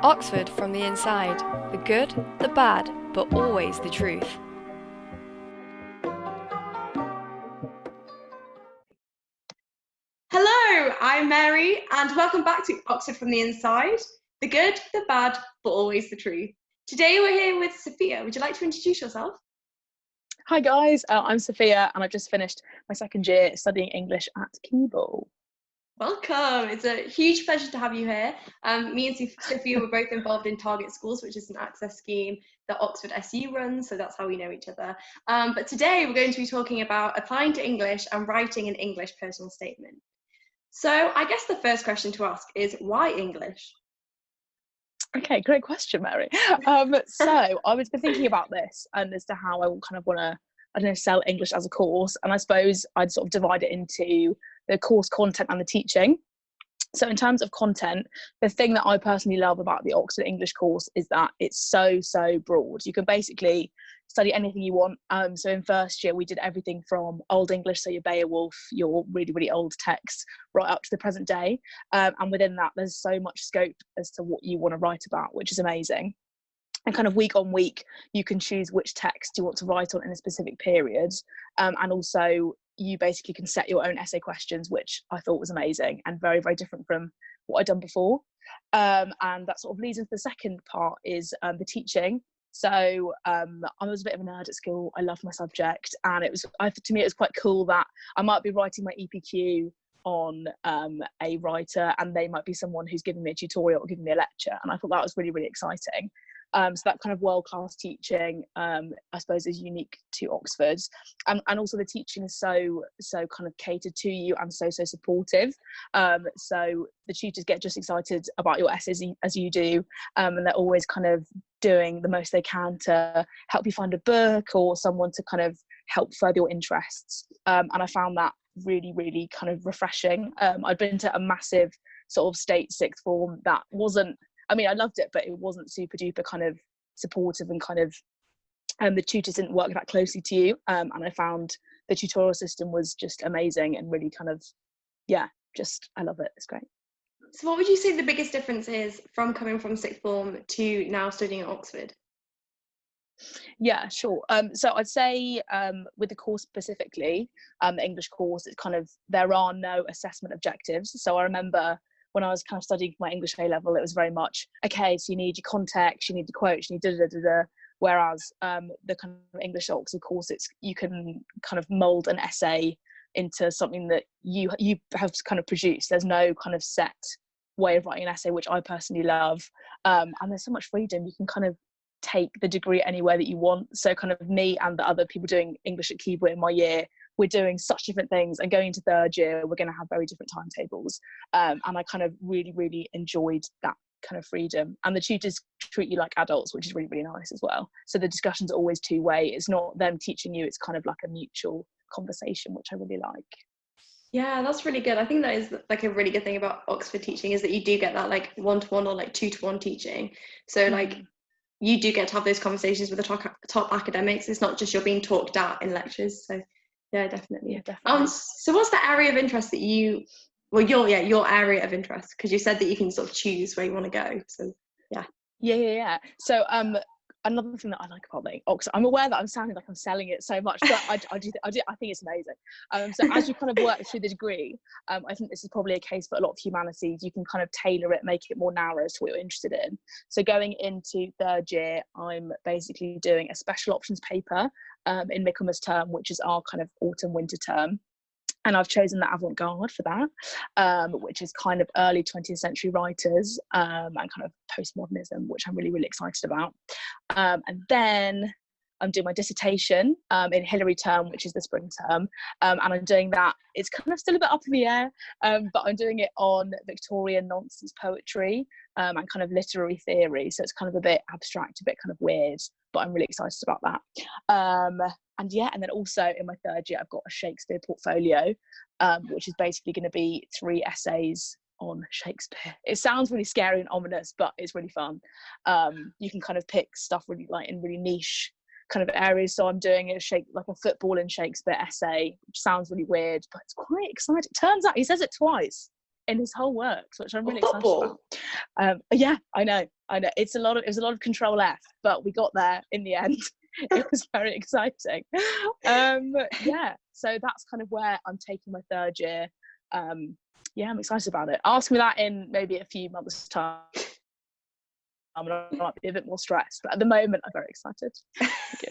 Oxford from the inside. The good, the bad, but always the truth. Hello, I'm Mary, and welcome back to Oxford from the Inside. The good, the bad, but always the truth. Today we're here with Sophia. Would you like to introduce yourself? Hi guys, I'm Sophia and I've just finished my second year studying English at Keble. Welcome. It's a huge pleasure to have you here. Me and Sophia were both involved in Target Schools, which is an access scheme that Oxford SU runs, so that's how we know each other. But today we're going to be talking about applying to English and writing an English personal statement. So I guess the first question to ask is, why English? Okay, great question, Mary. So I was been thinking about this and as to how I kind of want to, I don't know, sell English as a course. And I suppose I'd sort of divide it into the course content and the teaching. So in terms of content, the thing that I personally love about the Oxford English course is that it's so broad. You can basically study anything you want. So in first year, we did everything from Old English, so your Beowulf, your really old texts, right up to the present day. And within that, there's so much scope as to what you want to write about, which is amazing. And kind of week on week, you can choose which text you want to write on in a specific period. And also you basically can set your own essay questions, which I thought was amazing and very different from what I'd done before. And that sort of leads into the second part is the teaching. So I was a bit of a nerd at school. I loved my subject, and to me it was quite cool that I might be writing my EPQ on a writer, and they might be someone who's giving me a tutorial or giving me a lecture, and I thought that was really exciting. So that kind of world-class teaching, I suppose, is unique to Oxford, and also the teaching is so kind of catered to you and so supportive. So the tutors get just excited about your essays as you do, and they're always kind of doing the most they can to help you find a book or someone to kind of help further your interests. And I found that really kind of refreshing. I'd been to a massive sort of state sixth form that wasn't, I mean, I loved it, but it wasn't super duper kind of supportive and kind of, the tutors didn't work that closely to you. And I found the tutorial system was just amazing and really kind of, I love it. It's great. So what would you say the biggest difference is from coming from sixth form to now studying at Oxford? Yeah, sure. So I'd say with the course specifically, the English course, it's kind of, there are no assessment objectives. So I remember when I was kind of studying my English A level, it was very much, okay, so you need your context, you need the quotes, you need da. Whereas the kind of English Oxford course, you can kind of mould an essay into something that you have kind of produced. There's no kind of set way of writing an essay, which I personally love. And there's so much freedom. You can kind of take the degree anywhere that you want. So kind of me and the other people doing English at Keble in my year, we're doing such different things, and going into third year we're going to have very different timetables, and I kind of really enjoyed that kind of freedom. And the tutors treat you like adults, which is really nice as well. So the discussion's always two-way. It's not them teaching you, it's kind of like a mutual conversation, which I really like. Yeah, that's really good. I think that is like a really good thing about Oxford teaching, is that you do get that like one-to-one or like two-to-one teaching. So like you do get to have those conversations with the top academics. It's not just you're being talked at in lectures. So yeah, definitely. So what's the area of interest that your area of interest? Because you said that you can sort of choose where you want to go. So yeah. So another thing that I like about the Oxford, I'm aware that I'm sounding like I'm selling it so much, but I think it's amazing. So as you kind of work through the degree, I think this is probably a case for a lot of humanities. You can kind of tailor it, make it more narrow to what you're interested in. So going into third year, I'm basically doing a special options paper in Michaelmas term, which is our kind of autumn winter term. And I've chosen the avant-garde for that, which is kind of early 20th century writers, and kind of postmodernism, which I'm really excited about. And then I'm doing my dissertation in Hilary term, which is the spring term, and I'm doing that. It's kind of still a bit up in the air, but I'm doing it on Victorian nonsense poetry and kind of literary theory. So it's kind of a bit abstract, a bit kind of weird, but I'm really excited about that. And then also in my third year, I've got a Shakespeare portfolio, which is basically going to be 3 essays on Shakespeare. It sounds really scary and ominous, but it's really fun. You can kind of pick stuff really like in really niche kind of areas. So I'm doing like a football in Shakespeare essay, which sounds really weird, but it's quite exciting. Turns out he says it twice. in his whole works, which I'm really excited Football. about. Yeah, I know. It was a lot of control F, but we got there in the end. It was very exciting. Yeah, so that's kind of where I'm taking my third year. Yeah, I'm excited about it. Ask me that in maybe a few months' time. I might be a bit more stressed, but at the moment I'm very excited.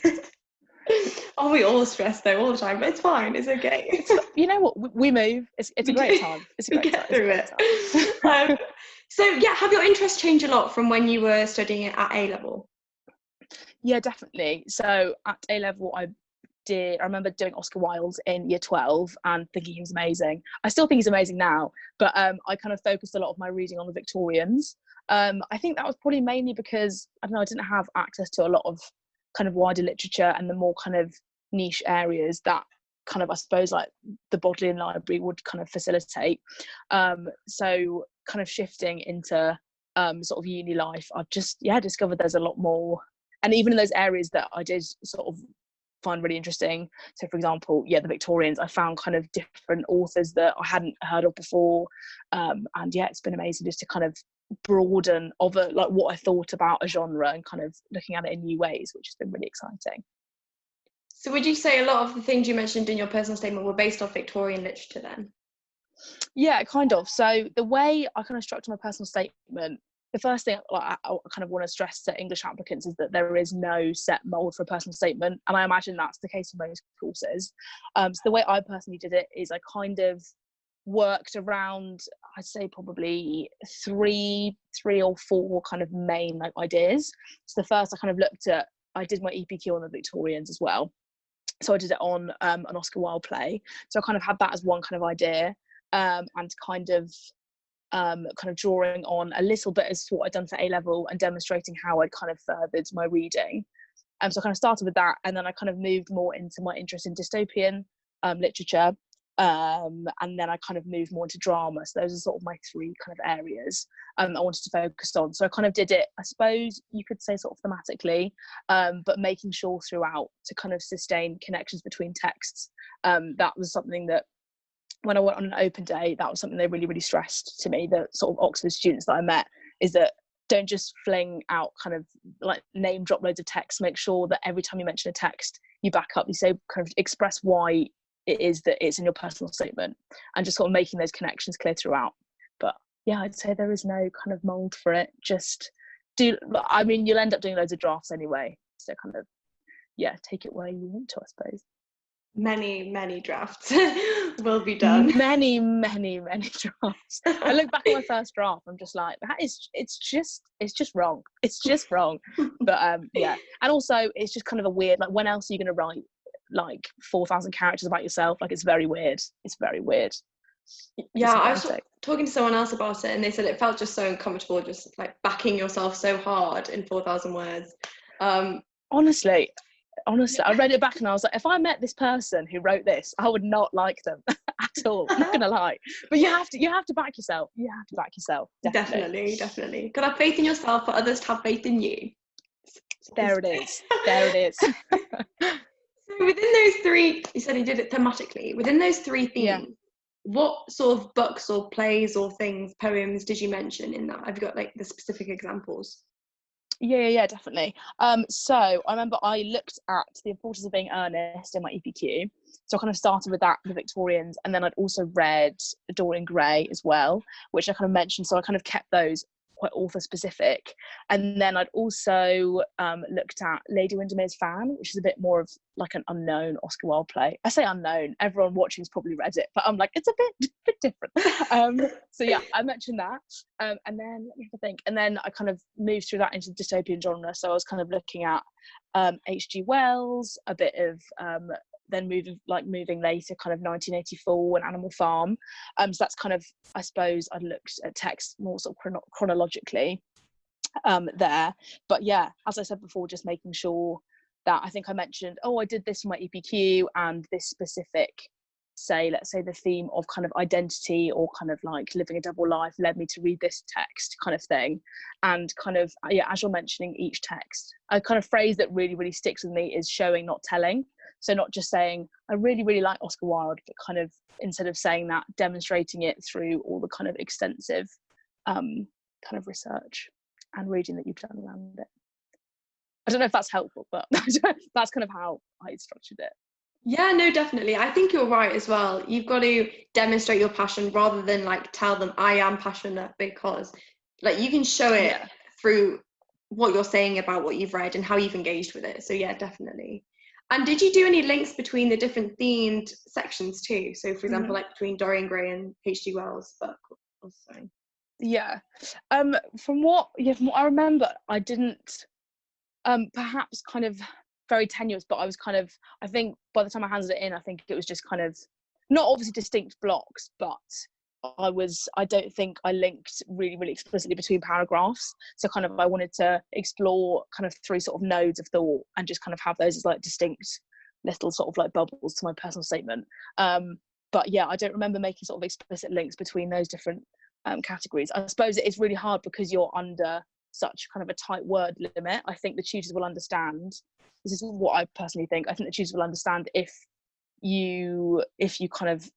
Good. Oh, we all stress though all the time, but it's fine. It's okay. You know what? We move. It's a great time. It's a great time. Through it. So yeah, have your interests changed a lot from when you were studying it at A level? Yeah, definitely. So at A level, I remember doing Oscar Wilde in year 12 and thinking he was amazing. I still think he's amazing now, but I kind of focused a lot of my reading on the Victorians. I think that was probably mainly because I didn't have access to a lot of kind of wider literature and the more kind of niche areas that kind of, I suppose, like the Bodleian Library would kind of facilitate. So kind of shifting into sort of uni life, I've just discovered there's a lot more, and even in those areas that I did sort of find really interesting, so for example the Victorians, I found kind of different authors that I hadn't heard of before, and it's been amazing just to kind of broaden over like what I thought about a genre and kind of looking at it in new ways, which has been really exciting. So would you say a lot of the things you mentioned in your personal statement were based off Victorian literature then? Yeah, kind of. So the way I kind of structure my personal statement, the first thing like I kind of want to stress to English applicants is that there is no set mould for a personal statement, and I imagine that's the case in most courses. So the way I personally did it is I kind of worked around, I'd say probably three or four kind of main like ideas. So the first, I did my EPQ on the Victorians as well. So I did it on an Oscar Wilde play. So I kind of had that as one kind of idea, and kind of drawing on a little bit as to what I'd done for A level and demonstrating how I'd kind of furthered my reading. So I kind of started with that, and then I kind of moved more into my interest in dystopian literature, and then I kind of moved more into drama. So those are sort of my three kind of areas I wanted to focus on. So I kind of did it, I suppose you could say, sort of thematically, but making sure throughout to kind of sustain connections between texts. That was something that when I went on an open day, that was something they really, really stressed to me, the sort of Oxford students that I met, is that don't just fling out kind of like name drop loads of text. Make sure that every time you mention a text, you back up, you say, kind of express why it is that it's in your personal statement, and just sort of making those connections clear throughout. But yeah, I'd say there is no kind of mold for it. Just you'll end up doing loads of drafts anyway. So kind of, take it where you want to, I suppose. Many drafts will be done. Many drafts. I look back at my first draft, I'm just like, it's just wrong. It's just wrong. But and also it's just kind of a weird, like, when else are you going to write like 4,000 characters about yourself? Like, it's very weird. Yeah, I was talking to someone else about it, and they said it felt just so uncomfortable, just like backing yourself so hard in 4,000 words. Honestly, I read it back and I was like, if I met this person who wrote this, I would not like them at all. I'm not gonna lie. But you have to back yourself. Definitely. Definitely. Gotta have faith in yourself for others to have faith in you. There it is. So within those three, you said you did it thematically. Within those three themes, what sort of books or plays or things, poems did you mention in that? Have you got like the specific examples? Yeah, definitely. So I remember I looked at the importance of being earnest in my EPQ. So I kind of started with that, the Victorians, and then I'd also read Dorian Gray as well, which I kind of mentioned. So I kind of kept those quite author specific. And then I'd also looked at Lady Windermere's Fan, which is a bit more of like an unknown Oscar Wilde play. I say unknown, everyone watching's probably read it, but I'm like, it's a bit different. So yeah, I mentioned that. And then let me have a think. And then I kind of moved through that into the dystopian genre. So I was kind of looking at H.G. Wells, a bit of then moving later, kind of 1984 and Animal Farm. So that's kind of, I suppose, I looked at text more sort of chronologically there. But yeah, as I said before, just making sure that, I think I mentioned, I did this for my EPQ, and this specific say, let's say the theme of kind of identity or kind of like living a double life led me to read this text kind of thing. And kind of, yeah, as you're mentioning each text, a kind of phrase that really, really sticks with me is showing, not telling. So not just saying, I really, really like Oscar Wilde, but kind of, instead of saying that, demonstrating it through all the kind of extensive kind of research and reading that you've done around it. I don't know if that's helpful, but that's kind of how I structured it. Yeah, no, definitely. I think you're right as well. You've got to demonstrate your passion rather than like tell them I am passionate, because like you can show it through what you're saying about what you've read and how you've engaged with it. So yeah, definitely. And did you do any links between the different themed sections too? So for example, like between Dorian Gray and H.G. Wells' book or something? Yeah. From what I remember, I didn't perhaps kind of very tenuous, but I was kind of, I think by the time I handed it in, I think it was just kind of not obviously distinct blocks, but I don't think I linked really, really explicitly between paragraphs. So kind of I wanted to explore kind of 3 sort of nodes of thought and just kind of have those as like distinct little sort of like bubbles to my personal statement. But yeah, I don't remember making sort of explicit links between those different categories. I suppose it is really hard because you're under such kind of a tight word limit. I think the tutors will understand. This is what I personally think. I think the tutors will understand if you kind of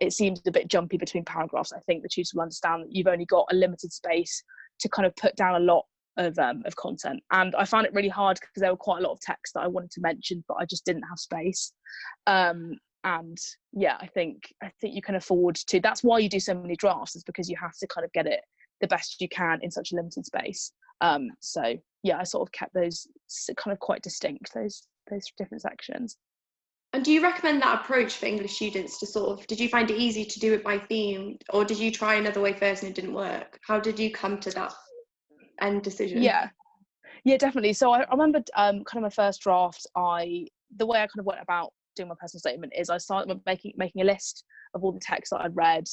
it seems a bit jumpy between paragraphs. I think the tutors will understand that you've only got a limited space to kind of put down a lot of content. And I found it really hard because there were quite a lot of text that I wanted to mention, but I just didn't have space. And yeah, I think you can afford to. That's why you do so many drafts, is because you have to kind of get it the best you can in such a limited space. So yeah, I sort of kept those kind of quite distinct, those different sections. And do you recommend that approach for English students to sort of, did you find it easy to do it by theme, or did you try another way first and it didn't work? How did you come to that end decision? Yeah, definitely. So I remember kind of my first draft, the way I kind of went about doing my personal statement is I started with making a list of all the texts that I'd read,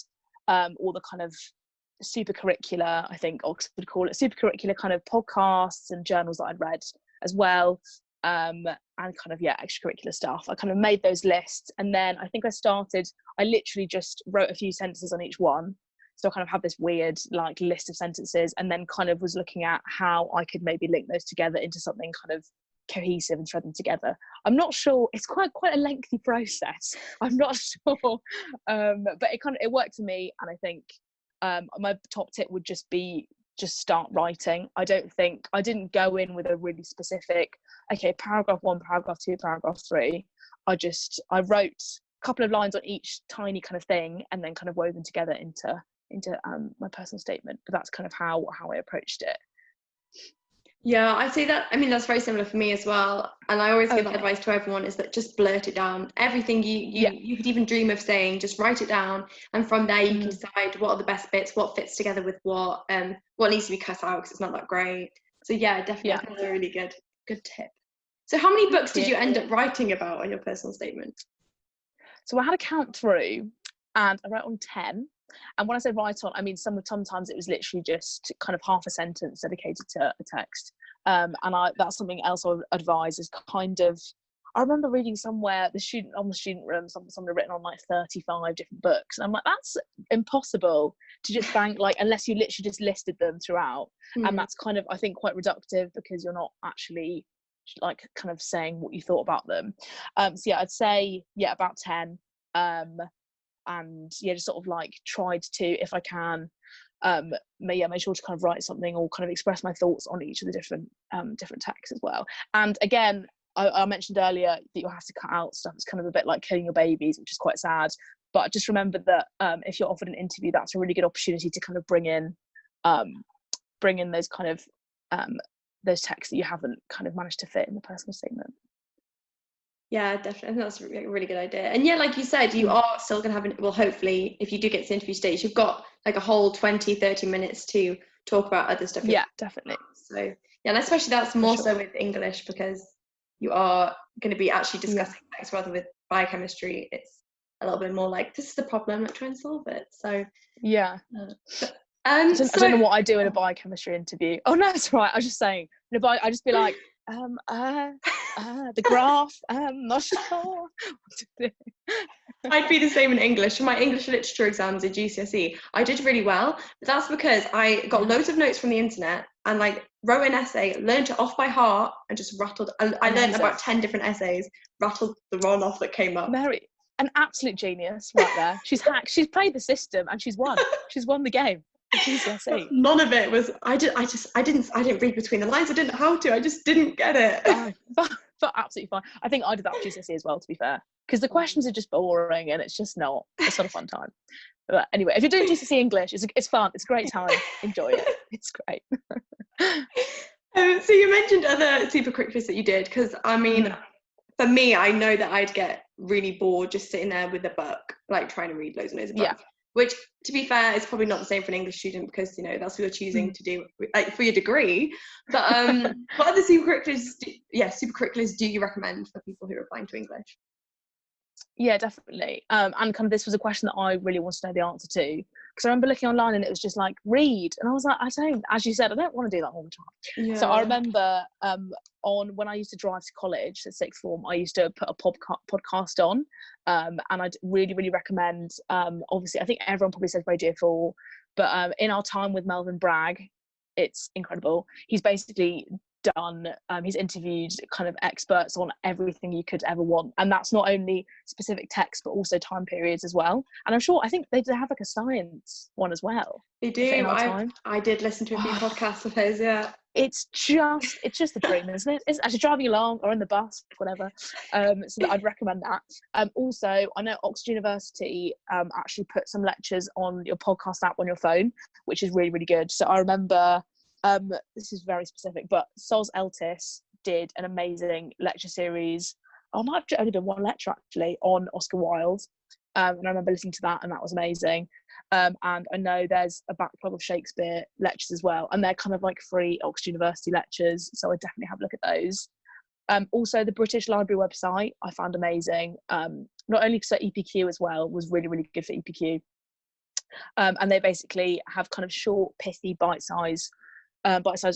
all the kind of supercurricular, I think Oxford would call it, supercurricular kind of podcasts and journals that I'd read as well, and kind of extracurricular stuff. I kind of made those lists, and then I think I literally just wrote a few sentences on each one. So I kind of had this weird like list of sentences, and then kind of was looking at how I could maybe link those together into something kind of cohesive and thread them together. I'm not sure, it's quite a lengthy process. I'm not sure, but it worked for me. And I think my top tip would just be start writing. I didn't go in with a really specific, okay, paragraph 1, paragraph 2, paragraph 3. I wrote a couple of lines on each tiny kind of thing and then kind of wove them together into my personal statement. But that's kind of how I approached it. Yeah, I'd say that, I mean, that's very similar for me as well. And I always give that advice to everyone, is that just blurt it down. Everything you could even dream of saying, just write it down. And from there you can decide what are the best bits, what fits together with what needs to be cut out because it's not that great. So yeah, definitely, I think that's a really good tip. So how many books did you end up writing about on your personal statement? So I had a count through and I wrote on 10. And when I say write on, I mean sometimes it was literally just kind of half a sentence dedicated to a text. And that's something else I would advise, is kind of, I remember reading somewhere on the student room, something written on like 35 different books. And I'm like, that's impossible to just bank, like, unless you literally just listed them throughout. And that's kind of, I think, quite reductive because you're not actually like kind of saying what you thought about them. So yeah, I'd say about 10. And just sort of like tried to, if I can, make sure to kind of write something or kind of express my thoughts on each of the different texts as well. And again, I mentioned earlier that you'll have to cut out stuff. It's kind of a bit like killing your babies, which is quite sad. But just remember that if you're offered an interview, that's a really good opportunity to kind of bring in those kind of those texts that you haven't kind of managed to fit in the personal statement. Yeah, definitely. I think that's a really good idea. And yeah, like you said, you are still going to have, hopefully, if you do get to the interview stage, you've got like a whole 20-30 minutes to talk about other stuff. Yeah, definitely. So yeah, and especially that's more so with English, because you are going to be actually discussing text rather with biochemistry. It's a little bit more like, this is the problem, let's try and solve it. So yeah. I don't know what I do in a biochemistry interview. Oh no, it's right. I was just saying, I just be like, the graph, not sure. I'd be the same in English. For my English literature exams at GCSE, I did really well, but that's because I got loads of notes from the internet and like wrote an essay, learned it off by heart, and just rattled. I learned about 10 different essays, rattled the one off that came up. Mary, an absolute genius right there. She's hacked. She's played the system and she's won. She's won the game. GCSE. None of it was. I didn't read between the lines. I didn't know how to. I just didn't get it. But absolutely fine. I think I did that with GCSE as well, to be fair, because the questions are just boring and it's just not. It's not a fun time. But anyway, if you're doing GCSE English, it's fun. It's a great time. Enjoy it. It's great. So you mentioned other supercurriculars that you did, because I mean, for me, I know that I'd get really bored just sitting there with a book, like trying to read loads and loads of books. Yeah. Which, to be fair, is probably not the same for an English student, because you know that's what you're choosing to do for your degree. But what other supercurriculars do you recommend for people who are applying to English? Yeah, definitely. And kind of this was a question that I really wanted to know the answer to, because I remember looking online and it was just like, read, and I was like, as you said, I don't want to do that all the time. Yeah. So I remember when I used to drive to college at sixth form, I used to put a podcast on, and I'd really recommend, obviously I think everyone probably says Radio 4, but In Our Time with Melvin Bragg, it's incredible. He's basically done, he's interviewed kind of experts on everything you could ever want, and that's not only specific text but also time periods as well. And I think they have like a science one as well. They do. I did listen to a few podcasts of his. Yeah, it's just the dream, isn't it? It's actually driving along or in the bus, whatever. So I'd recommend that. Also, I know Oxford University actually put some lectures on your podcast app on your phone, which is really good. So I remember, this is very specific, but Soz Eltis did an amazing lecture series. I might have only done one lecture actually on Oscar Wilde, and I remember listening to that, and that was amazing. And I know there's a backlog of Shakespeare lectures as well, and they're kind of like free Oxford University lectures, so I definitely have a look at those. Also, the British Library website I found amazing, not only because EPQ as well was really good for EPQ, and they basically have kind of short, pithy, bite-sized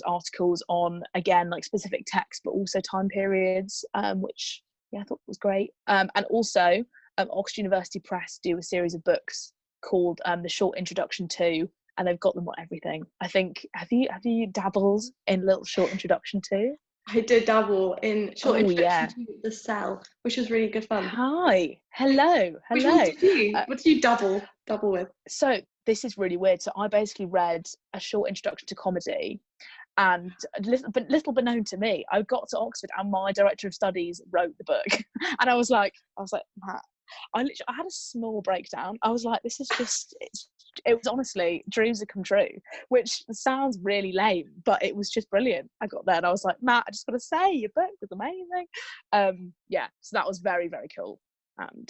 articles on, again, like specific text but also time periods, which I thought was great. And also Oxford University Press do a series of books called The Short Introduction To, and they've got them on everything. I think, have you dabbled in Little Short Introduction To? I did dabble in Short Introduction to The Cell, which was really good fun. Hello. Which one did you? What did you dabble with? So this is really weird. So I basically read A Short Introduction to Comedy, and little but known to me, I got to Oxford and my director of studies wrote the book, and I was like, Matt, I had a small breakdown. I was like, this is just, it was honestly, dreams have come true, which sounds really lame, but it was just brilliant. I got there and I was like, Matt, I just got to say, your book was amazing. So that was very cool, and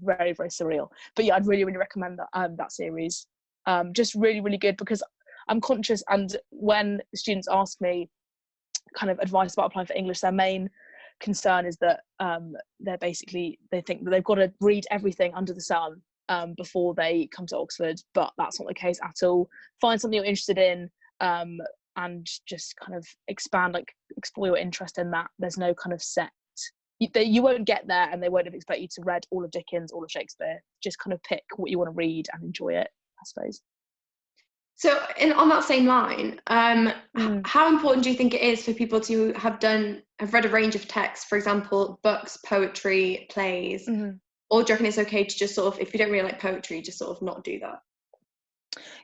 very surreal. But I'd really recommend that series. Just really good, because I'm conscious, and when students ask me kind of advice about applying for English, their main concern is that they think that they've got to read everything under the sun before they come to Oxford, but that's not the case at all. Find something you're interested in, and just kind of explore your interest in that. There's no kind of set, you won't get there and they won't expect you to read all of Dickens, all of Shakespeare. Just kind of pick what you want to read and enjoy it, I suppose. So on that same line, how important do you think it is for people to have read a range of texts, for example, books, poetry, plays, or do you reckon it's okay to just sort of, if you don't really like poetry, just sort of not do that?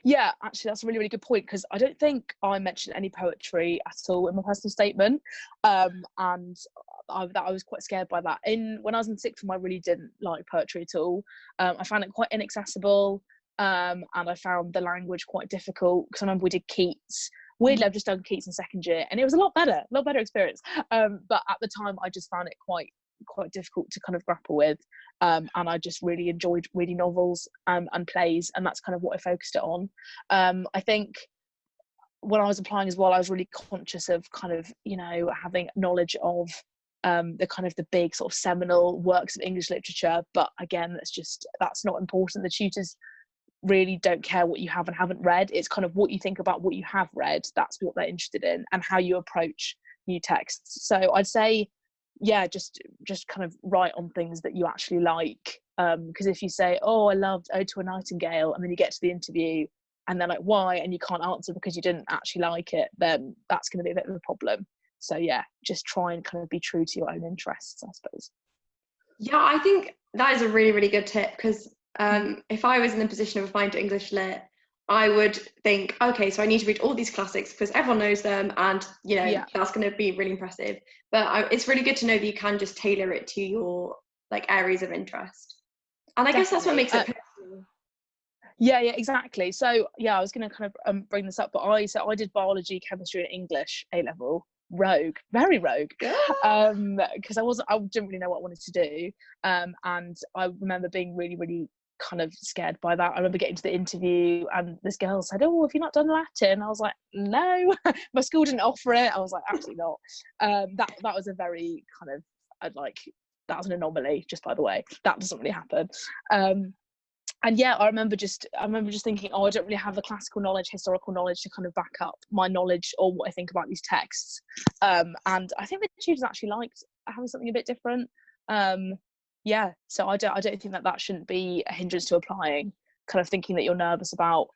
Yeah, actually, that's a really good point, because I don't think I mentioned any poetry at all in my personal statement, and I was quite scared by that. When I was in sixth form, I really didn't like poetry at all. I found it quite inaccessible. And I found the language quite difficult, because I remember we did Keats. Weirdly, I've just done Keats in second year, and it was a lot better experience. But at the time, I just found it quite difficult to kind of grapple with. And I just really enjoyed reading novels and plays, and that's kind of what I focused it on. I think when I was applying as well, I was really conscious of kind of, having knowledge of the big sort of seminal works of English literature. But again, that's not important. The tutors really don't care what you have and haven't read. It's kind of what you think about what you have read. That's what they're interested in, and how you approach new texts. So I'd say, yeah, just kind of write on things that you actually like. Because if you say, oh, I loved Ode to a Nightingale, and then you get to the interview and they're like, why? And you can't answer because you didn't actually like it, then that's going to be a bit of a problem. So yeah, just try and kind of be true to your own interests, I suppose. Yeah, I think that is a really, really good tip, because if I was in the position of applying to English Lit, I would think, okay, so I need to read all these classics because everyone knows them, and that's going to be really impressive. But it's really good to know that you can just tailor it to your like areas of interest, and I guess that's what makes it personal. Yeah, exactly. So yeah, I was going to kind of bring this up, but I did biology, chemistry, and English A level. Rogue, very rogue, because I didn't really know what I wanted to do, and I remember being really, really kind of scared by that. I remember getting to the interview and this girl said, oh, have you not done Latin? I was like, no. My school didn't offer it. I was like, absolutely not. That was a very kind of, that was an anomaly, just by the way. That doesn't really happen. And yeah, I remember just thinking, oh, I don't really have the classical knowledge, historical knowledge to kind of back up my knowledge or what I think about these texts. And I think the tutors actually liked having something a bit different. Yeah, so I don't think that shouldn't be a hindrance to applying. Kind of thinking that you're nervous about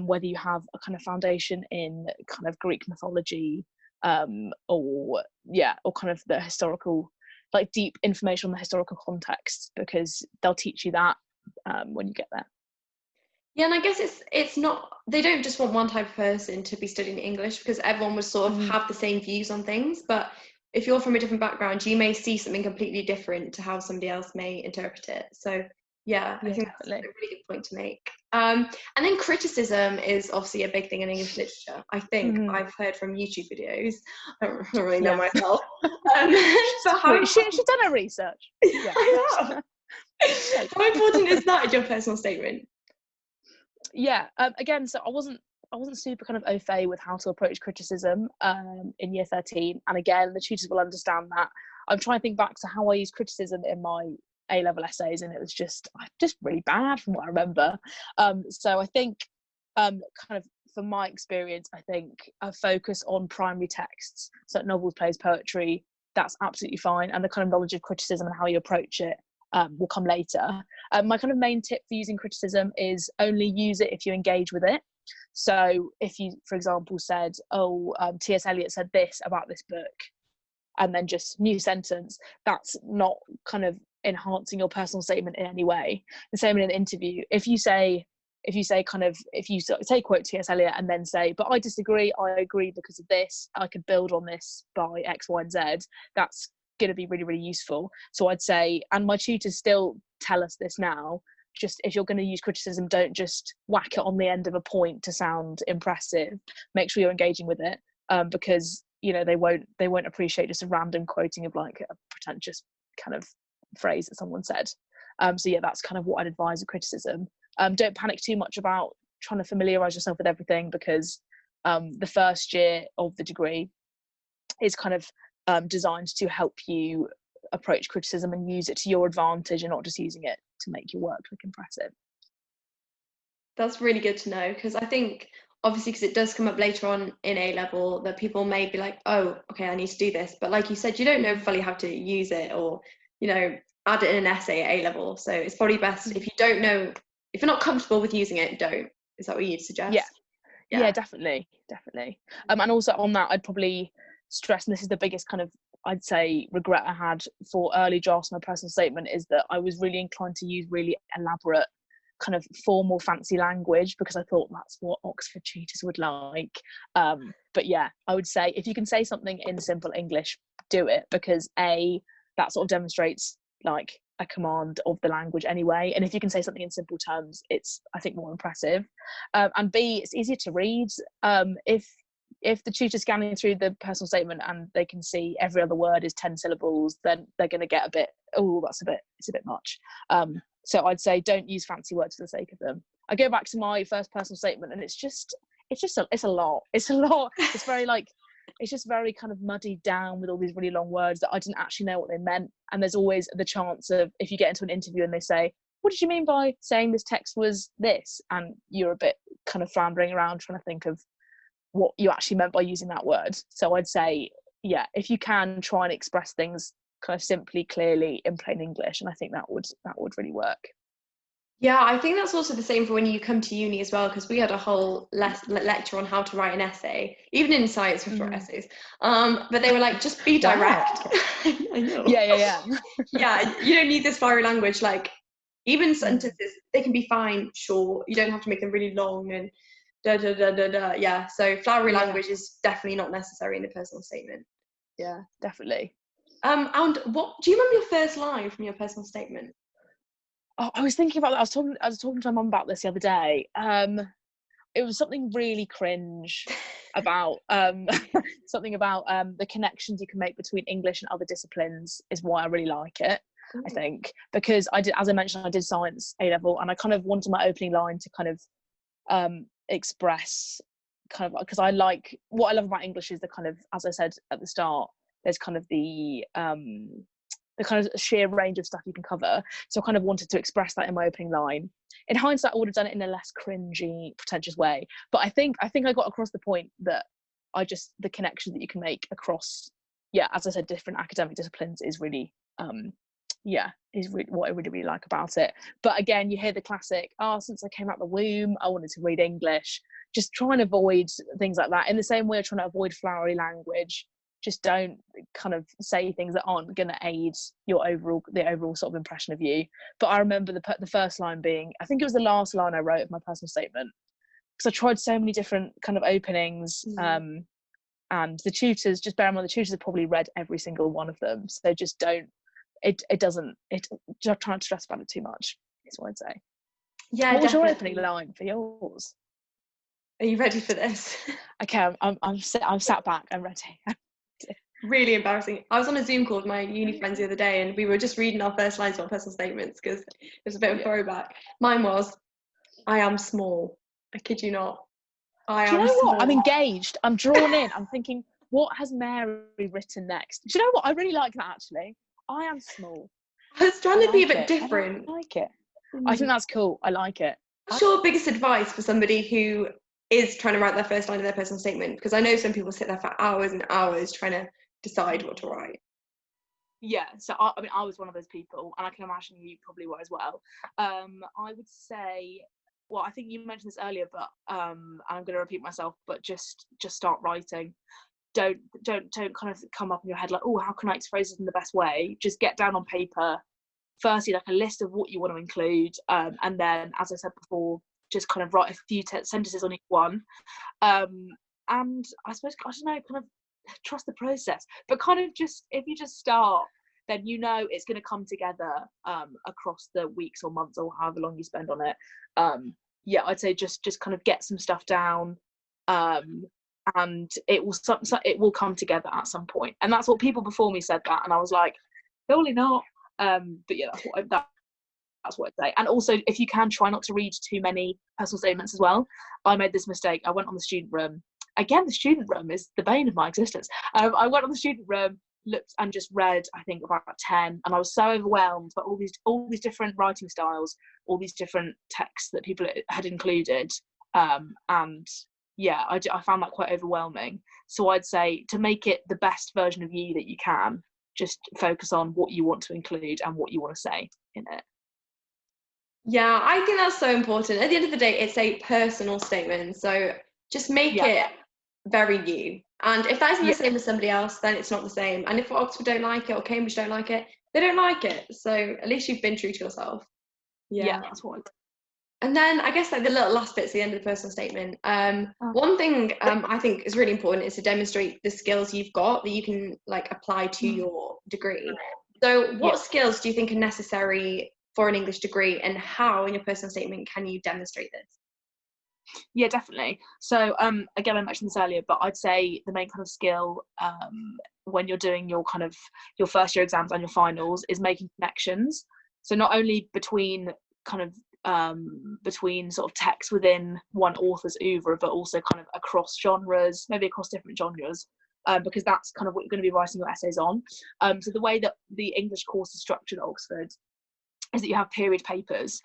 whether you have a kind of foundation in kind of Greek mythology, or kind of the historical, like deep information on the historical context, because they'll teach you that when you get there. Yeah, and I guess it's not, they don't just want one type of person to be studying English, because everyone would sort of have the same views on things, but if you're from a different background, you may see something completely different to how somebody else may interpret it. So yeah, I think definitely. that's a really good point to make. And then criticism is obviously a big thing in English literature. I think I've heard from YouTube videos. I don't really know myself. But she's done her research. Yeah. How important is that in your personal statement? Yeah, again, so I wasn't super kind of au fait with how to approach criticism in year 13, and again, the tutors will understand that. I'm trying to think back to how I used criticism in my A-level essays, and it was just really bad from what I remember. So I think kind of from my experience, I think a focus on primary texts, so novels, plays, poetry, that's absolutely fine, and the kind of knowledge of criticism and how you approach it will come later. My kind of main tip for using criticism is only use it if you engage with it. So if you, for example, said, T.S. Eliot said this about this book, and then just new sentence, that's not kind of enhancing your personal statement in any way. The same in an interview. If you say quote T.S. Eliot and then say, but I disagree, I agree because of this, I could build on this by X, Y, and Z, that's going to be really, really useful. So I'd say, and my tutors still tell us this now, just if you're going to use criticism, don't just whack it on the end of a point to sound impressive. Make sure you're engaging with it, because they won't appreciate just a random quoting of like a pretentious kind of phrase that someone said. So yeah, that's kind of what I'd advise with criticism. Don't panic too much about trying to familiarize yourself with everything, because the first year of the degree is kind of designed to help you approach criticism and use it to your advantage, and not just using it to make your work look impressive. That's really good to know, because I think obviously, because it does come up later on in A level, that people may be like, oh, okay, I need to do this, but like you said, you don't know fully how to use it, or add it in an essay at A level. So it's probably best, if you don't know, if you're not comfortable with using it, don't. Is that what you'd suggest? Yeah, definitely. And also on that, I'd probably stress, and this is the biggest kind of, I'd say, regret I had for early drafts of my personal statement, is that I was really inclined to use really elaborate kind of formal fancy language, because I thought that's what Oxford tutors would like. But yeah, I would say if you can say something in simple English, do it, because A, that sort of demonstrates like a command of the language anyway, and if you can say something in simple terms, it's, I think, more impressive. And B, it's easier to read. If the tutor's scanning through the personal statement and they can see every other word is 10 syllables, then they're going to get a bit, it's a bit much. So I'd say don't use fancy words for the sake of them. I go back to my first personal statement, and it's a lot. It's very like, it's just very kind of muddied down with all these really long words that I didn't actually know what they meant. And there's always the chance of, if you get into an interview and they say, what did you mean by saying this text was this? And you're a bit kind of floundering around trying to think of what you actually meant by using that word. So I'd say, if you can try and express things kind of simply, clearly in plain English, and I think that would really work. Yeah, I think that's also the same for when you come to uni as well, because we had a whole lecture on how to write an essay. Even in science, we have to write essays. But they were like, just be direct. Wow. I know. Yeah. Yeah, you don't need this flowery language. Like, even sentences, they can be fine, short. You don't have to make them really long and da da da da da. Yeah, so flowery language is definitely not necessary in a personal statement. Yeah, definitely. And what do you remember your first line from your personal statement? Oh, I was thinking about that. I was talking to my mum about this the other day. It was something really cringe about something about the connections you can make between English and other disciplines is why I really like it. I think because I did, as I mentioned, I did science A level, and I kind of wanted my opening line to kind of express kind of, because I like, what I love about English is the kind of, as I said at the start, there's kind of the kind of sheer range of stuff you can cover. So I kind of wanted to express that in my opening line. In hindsight, I would have done it in a less cringy, pretentious way. But I think I got across the point that the connection that you can make across, as I said, different academic disciplines is really, is really what I really, really like about it. But again, you hear the classic, since I came out the womb, I wanted to read English. Just try and avoid things like that. In the same way, trying to avoid flowery language. Just don't kind of say things that aren't going to aid the overall sort of impression of you. But I remember the first line being, I think it was the last line I wrote of my personal statement, because I tried so many different kind of openings, and the tutors, just bear in mind, the tutors have probably read every single one of them, so just don't, just try not to stress about it too much, is what I'd say. Yeah, what was definitely. your opening line for yours? Are you ready for this? Okay, I'm sat back, I'm ready. Really embarrassing. I was on a Zoom call with my uni friends the other day, and we were just reading our first lines of our personal statements because it was a bit of a throwback. Mine was, I am small. I kid you not. Do you know what? I'm engaged. I'm drawn in. I'm thinking, what has Mary written next? Do you know what? I really like that, actually. I am small. I was trying to be a bit different. I like it. I think that's cool. I like it. What's your biggest advice for somebody who is trying to write their first line of their personal statement? Because I know some people sit there for hours and hours trying to decide what to write. Yeah, so I was one of those people, and I can imagine you probably were as well. I would say, well, I think you mentioned this earlier, but I'm going to repeat myself, but just start writing. Don't kind of come up in your head like, oh, how can I express it in the best way? Just get down on paper, firstly, like a list of what you want to include, and then, as I said before, just kind of write a few sentences on each one. And I suppose, I don't know, kind of trust the process, but kind of just, if you just start, then you know it's going to come together across the weeks or months or however long you spend on it. I'd say just kind of get some stuff down, and it will come together at some point. And that's what people before me said that, and I was like, surely not. But yeah, that's what I'd say. And also, if you can, try not to read too many personal statements as well. I made this mistake. I went on the student room. Again, the student room is the bane of my existence. I went on the student room, looked and just read, I think, about 10, and I was so overwhelmed by all these different writing styles, all these different texts that people had included, and I found that quite overwhelming. So I'd say, to make it the best version of you that you can, just focus on what you want to include and what you want to say in it. Yeah, I think that's so important. At the end of the day, it's a personal statement, so just make it very you. And if that isn't the same as somebody else, then it's not the same. And if Oxford don't like it or Cambridge don't like it, they don't like it. So at least you've been true to yourself. Yeah, that's what. And then I guess, like, the little last bits at the end of the personal statement. One thing I think is really important is to demonstrate the skills you've got that you can, like, apply to your degree. So what skills do you think are necessary for an English degree, and how in your personal statement can you demonstrate this? Yeah, definitely. So again, I mentioned this earlier, but I'd say the main kind of skill when you're doing your first year exams and your finals is making connections. So not only between sort of texts within one author's oeuvre, but also kind of across genres, maybe across different genres, because that's kind of what you're going to be writing your essays on. So the way that the English course is structured at Oxford is that you have period papers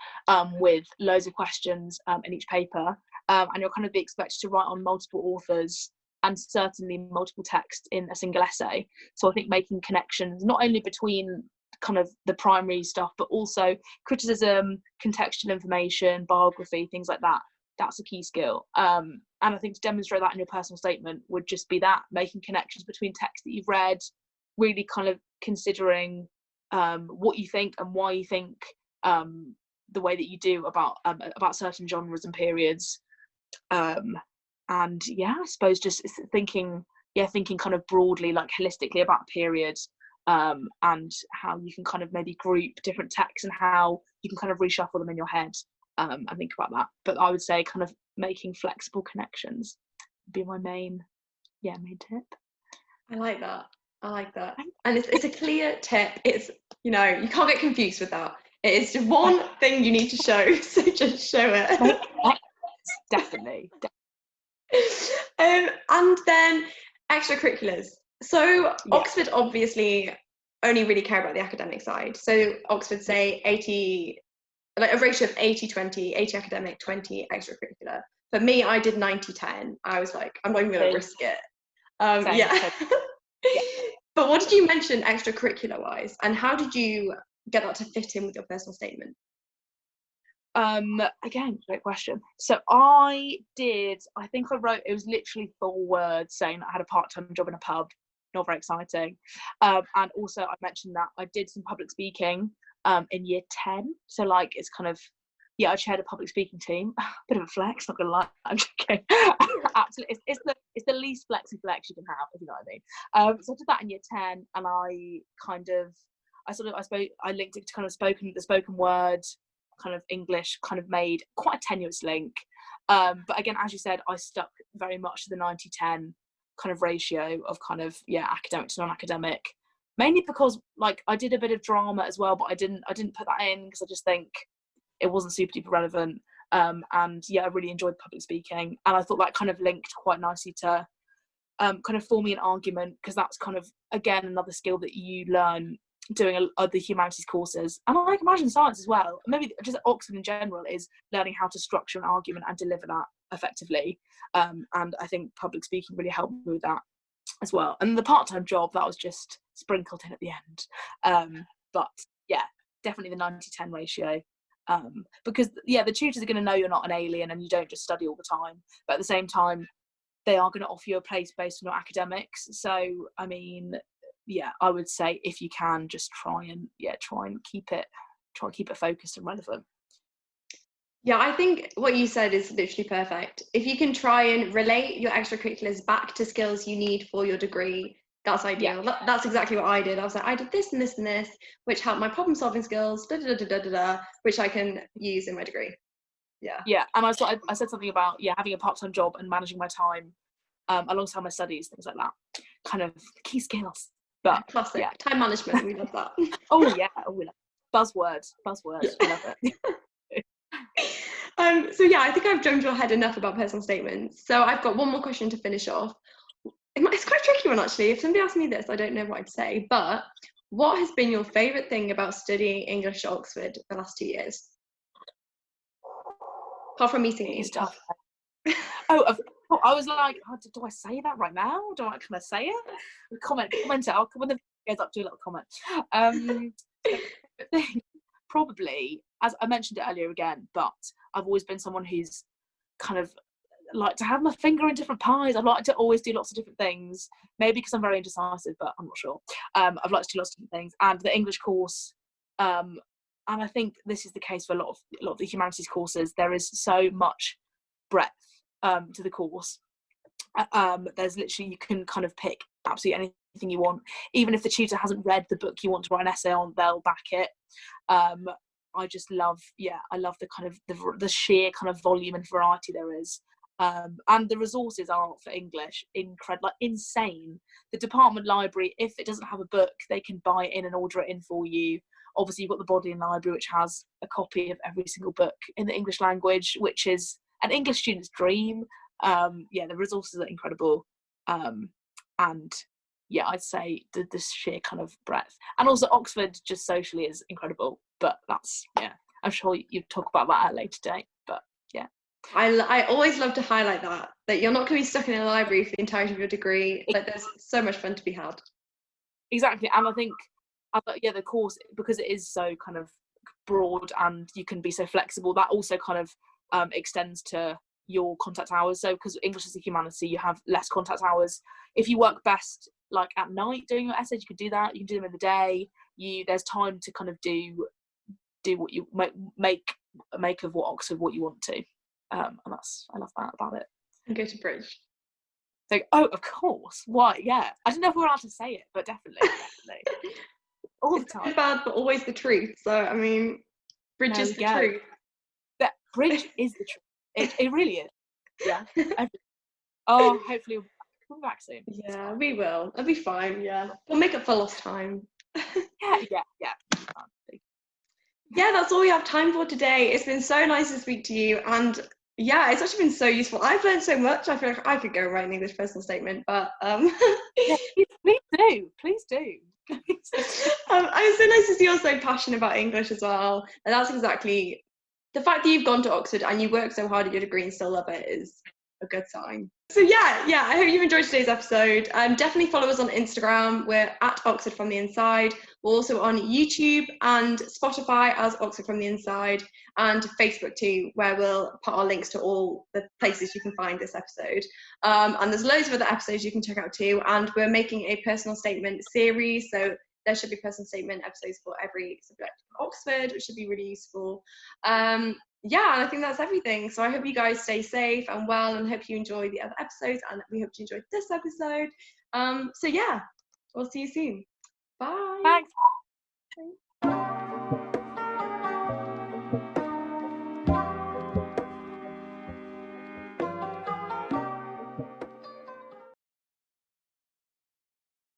with loads of questions in each paper, and you'll kind of be expected to write on multiple authors and certainly multiple text in a single essay. So I think making connections not only between kind of the primary stuff, but also criticism, contextual information, biography, things like that. That's a key skill. And I think to demonstrate that in your personal statement would just be that, making connections between texts that you've read, really kind of considering what you think and why you think the way that you do about certain genres and periods. And yeah, I suppose just thinking kind of broadly, like holistically about a period, and how you can kind of maybe group different texts and how you can kind of reshuffle them in your head, and think about that. But I would say kind of making flexible connections would be my main tip. I like that. And it's a clear tip. It's, you can't get confused with that. It is just one thing you need to show, so just show it. Definitely. And then extracurriculars. So Oxford obviously only really care about the academic side. So Oxford say 80, like a ratio of 80-20, 80 academic, 20 extracurricular. For me, I did 90-10. I was like, I'm not even going to risk it. Yeah. But what did you mention extracurricular wise, and how did you get that to fit in with your personal statement? Again, great question. So I think I wrote, it was literally 4 words saying that I had a part-time job in a pub. Not very exciting. And also I mentioned that I did some public speaking in year 10. So like, it's kind of, I chaired a public speaking team. Bit of a flex, not gonna lie. I'm joking. Absolutely, it's the least flexy flex you can have, if you know what I mean. So I did that in year 10, and I linked it to kind of the spoken word, kind of English, kind of made quite a tenuous link. But again, as you said, I stuck very much to the 90-10 kind of ratio of kind of academic to non-academic, mainly because like I did a bit of drama as well, but I didn't put that in because I just think it wasn't super duper relevant. And I really enjoyed public speaking, and I thought that kind of linked quite nicely to kind of forming an argument, because that's kind of, again, another skill that you learn doing other humanities courses, and I can imagine science as well, maybe just at Oxford in general, is learning how to structure an argument and deliver that effectively. And I think public speaking really helped me with that as well. And the part-time job, that was just sprinkled in at the end. But yeah, definitely the 90-10 ratio. Because the tutors are going to know you're not an alien and you don't just study all the time, but at the same time they are going to offer you a place based on your academics. So I mean, I would say if you can, just try and keep it focused and relevant. I think what you said is literally perfect. If you can try and relate your extracurriculars back to skills you need for your degree, that's ideal. That's exactly what I did. I was like, I did this and this and this, which helped my problem solving skills, which I can use in my degree. And I said something about having a part-time job and managing my time alongside my studies, things like that, kind of key skills. But classic time management, we love that. We love buzzwords, we love it. So I think I've drummed your head enough about personal statements, so I've got one more question to finish off. It's quite a tricky one, actually. If somebody asked me this, I don't know what I'd say, but what has been your favourite thing about studying English at Oxford the last 2 years? Apart from meeting you. It's tough. I was like, do I say that right now? Can I say it? Comment it. I'll come when the video goes up, do a little comment. Probably, as I mentioned it earlier again, but I've always been someone who's kind of like to have my finger in different pies. I'd like to always do lots of different things, maybe because I'm very indecisive, but I'm not sure. I've liked to do lots of different things, and the English course, and I think this is the case for a lot of the humanities courses. There is so much breadth to the course. There's literally, you can kind of pick absolutely anything you want, even if the tutor hasn't read the book you want to write an essay on, they'll back it. I just love I love the kind of the sheer kind of volume and variety there is. And the resources are for English insane. The department library, if it doesn't have a book, they can buy it in and order it in for you. Obviously you've got the Bodleian Library, which has a copy of every single book in the English language, which is an English student's dream. The resources are incredible. And I'd say the sheer kind of breadth, and also Oxford just socially is incredible. But that's I'm sure you talk about that at a later date. But I always love to highlight Like, you're not going to be stuck in a library for the entirety of your degree. Like, there's so much fun to be had. Exactly, and I think the course, because it is so kind of broad and you can be so flexible, that also kind of extends to your contact hours. So because English is a humanity, you have less contact hours. If you work best like at night doing your essays, you can do that. You can do them in the day. There's time to kind of do what you make of what Oxford what you want to, and I love that about it. And go to Bridge. Like, oh, of course. Why? Yeah. I don't know if we're allowed to say it, but definitely. All the time. It's bad, but always the truth. So, I mean, Bridge is the truth. But Bridge is the truth. It really is. Yeah. Hopefully we'll be back soon. Yeah, we will. It'll be fine, yeah. We'll make up for lost time. Yeah. Yeah, that's all we have time for today. It's been so nice to speak to you, and yeah, it's actually been so useful. I've learned so much. I feel like I could go write an English personal statement, but yeah, please do. It's so nice to see you're so passionate about English as well, and that's exactly the fact that you've gone to Oxford and you worked so hard at your degree and still love it is a good sign. So yeah, I hope you've enjoyed today's episode. Definitely follow us on Instagram. We're at Oxford from the Inside. We're also on YouTube and Spotify as Oxford from the Inside, and Facebook too, where we'll put our links to all the places you can find this episode. And there's loads of other episodes you can check out too. And we're making a personal statement series, so there should be personal statement episodes for every subject of Oxford, which should be really useful. Yeah, and I think that's everything. So I hope you guys stay safe and well, and hope you enjoy the other episodes, and we hope you enjoyed this episode. So yeah, we'll see you soon. Bye. Thanks.